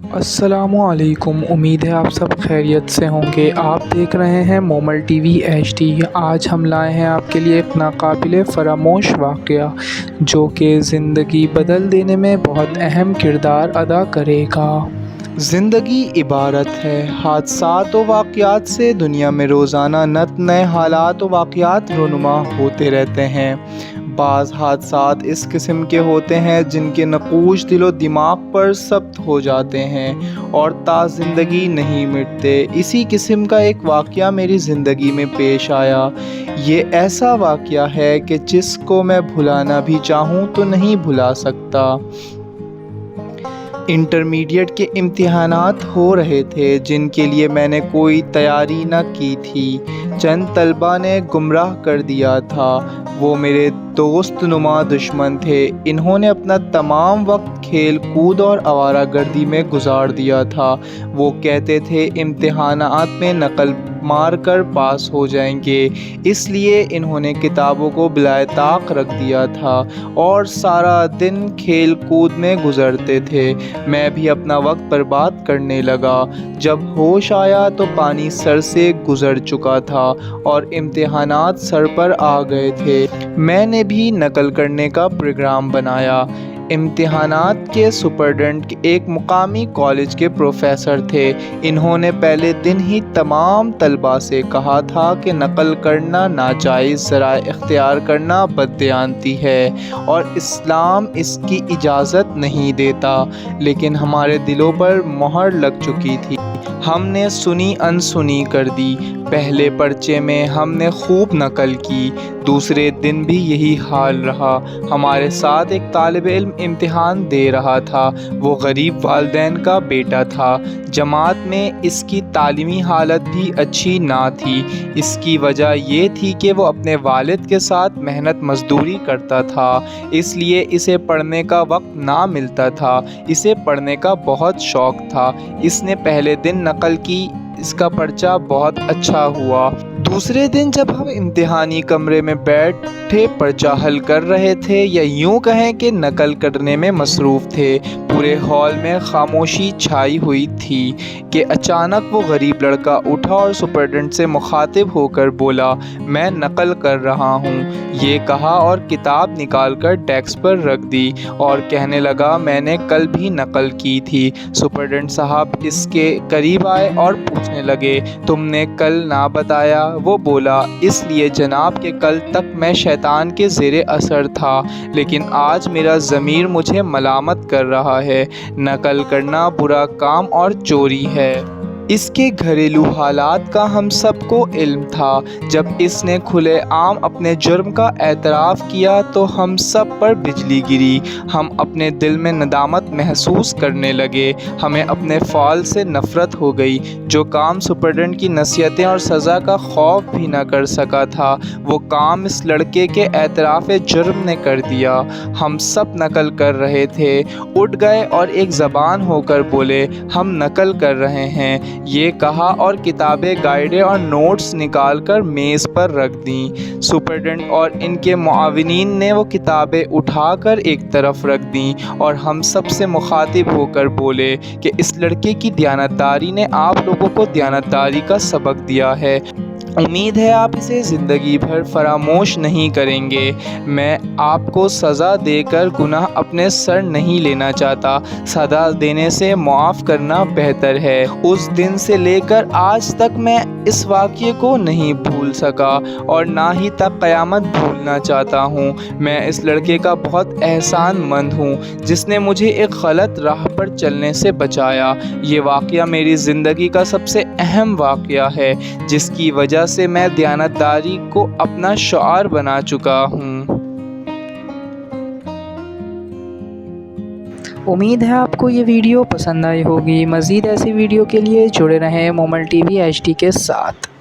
السلام علیکم، امید ہے آپ سب خیریت سے ہوں گے۔ آپ دیکھ رہے ہیں مومل ٹی وی HD۔ آج ہم لائے ہیں آپ کے لیے ایک ناقابل فراموش واقعہ جو کہ زندگی بدل دینے میں بہت اہم کردار ادا کرے گا۔ زندگی عبارت ہے حادثات و واقعات سے۔ دنیا میں روزانہ نئے حالات و واقعات رونما ہوتے رہتے ہیں۔ بعض حادثات اس قسم کے ہوتے ہیں جن کے نقوش دل و دماغ پر ثبت ہو جاتے ہیں اور تا زندگی نہیں مٹتے۔ اسی قسم کا ایک واقعہ میری زندگی میں پیش آیا۔ یہ ایسا واقعہ ہے کہ جس کو میں بھلانا بھی چاہوں تو نہیں بھلا سکتا۔ انٹرمیڈیٹ کے امتحانات ہو رہے تھے جن کے لیے میں نے کوئی تیاری نہ کی تھی۔ چند طلباء نے گمراہ کر دیا تھا۔ وہ میرے دوست نما دشمن تھے۔ انہوں نے اپنا تمام وقت کھیل کود اور آوارہ گردی میں گزار دیا تھا۔ وہ کہتے تھے امتحانات میں نقل مار کر پاس ہو جائیں گے، اس لیے انہوں نے کتابوں کو بالائے طاق رکھ دیا تھا اور سارا دن کھیل کود میں گزارتے تھے۔ میں بھی اپنا وقت برباد کرنے لگا۔ جب ہوش آیا تو پانی سر سے گزر چکا تھا اور امتحانات سر پر آ گئے تھے۔ میں نے بھی نقل کرنے کا پروگرام بنایا۔ امتحانات کے سپرنٹنڈنٹ ایک مقامی کالج کے پروفیسر تھے۔ انہوں نے پہلے دن ہی تمام طلباء سے کہا تھا کہ نقل کرنا ناجائز ذرائع اختیار کرنا بددیانتی ہے اور اسلام اس کی اجازت نہیں دیتا، لیکن ہمارے دلوں پر مہر لگ چکی تھی۔ ہم نے سنی انسنی کر دی۔ پہلے پرچے میں ہم نے خوب نقل کی، دوسرے دن بھی یہی حال رہا۔ ہمارے ساتھ ایک طالب علم امتحان دے رہا تھا۔ وہ غریب والدین کا بیٹا تھا۔ جماعت میں اس کی تعلیمی حالت بھی اچھی نہ تھی۔ اس کی وجہ یہ تھی کہ وہ اپنے والد کے ساتھ محنت مزدوری کرتا تھا، اس لیے اسے پڑھنے کا وقت نہ ملتا تھا۔ اسے پڑھنے کا بہت شوق تھا۔ اس نے پہلے دن نقل کی، اس کا پرچہ بہت اچھا ہوا۔ دوسرے دن جب ہم امتحانی کمرے میں بیٹھے پرچہ حل کر رہے تھے یا یوں کہیں کہ نقل کرنے میں مصروف تھے، پورے ہال میں خاموشی چھائی ہوئی تھی کہ اچانک وہ غریب لڑکا اٹھا اور سپرنٹنڈنٹ سے مخاطب ہو کر بولا، میں نقل کر رہا ہوں، یہ کہا اور کتاب نکال کر ڈیسک پر رکھ دی اور کہنے لگا، میں نے کل بھی نقل کی تھی۔ سپرنٹنڈنٹ صاحب اس کے قریب آئے اور پوچھنے لگے، تم نے کل نہ بتایا؟ وہ بولا، اس لیے جناب کہ کل تک میں شیطان کے زیر اثر تھا، لیکن آج میرا ضمیر مجھے ملامت کر رہا ہے۔ نقل کرنا برا کام اور چوری ہے۔ اس کے گھریلو حالات کا ہم سب کو علم تھا۔ جب اس نے کھلے عام اپنے جرم کا اعتراف کیا تو ہم سب پر بجلی گری۔ ہم اپنے دل میں ندامت محسوس کرنے لگے۔ ہمیں اپنے فعل سے نفرت ہو گئی۔ جو کام سپرنٹنڈنٹ کی نصیحتیں اور سزا کا خوف بھی نہ کر سکا تھا، وہ کام اس لڑکے کے اعتراف جرم نے کر دیا۔ ہم سب نقل کر رہے تھے، اٹھ گئے اور ایک زبان ہو کر بولے، ہم نقل کر رہے ہیں، یہ کہا اور کتابیں، گائیڈیں اور نوٹس نکال کر میز پر رکھ دیں۔ سپرنٹنڈنٹ اور ان کے معاونین نے وہ کتابیں اٹھا کر ایک طرف رکھ دیں اور ہم سب سے مخاطب ہو کر بولے کہ اس لڑکے کی دیانتداری نے آپ لوگوں کو دیانتداری کا سبق دیا ہے۔ امید ہے آپ اسے زندگی بھر فراموش نہیں کریں گے۔ میں آپ کو سزا دے کر گناہ اپنے سر نہیں لینا چاہتا۔ سزا دینے سے معاف کرنا بہتر ہے۔ اس دن سے لے کر آج تک میں اس واقعے کو نہیں بھول سکا اور نہ ہی تک قیامت بھولنا چاہتا ہوں۔ میں اس لڑکے کا بہت احسان مند ہوں جس نے مجھے ایک غلط راہ پر چلنے سے بچایا۔ یہ واقعہ میری زندگی کا سب سے اہم واقعہ ہے جس کی وجہ سے میں دیانتداری کو اپنا شعار بنا چکا ہوں۔ امید ہے آپ کو یہ ویڈیو پسند آئی ہوگی۔ مزید ایسی ویڈیو کے لیے جڑے رہیں مومل ٹی وی HD کے ساتھ۔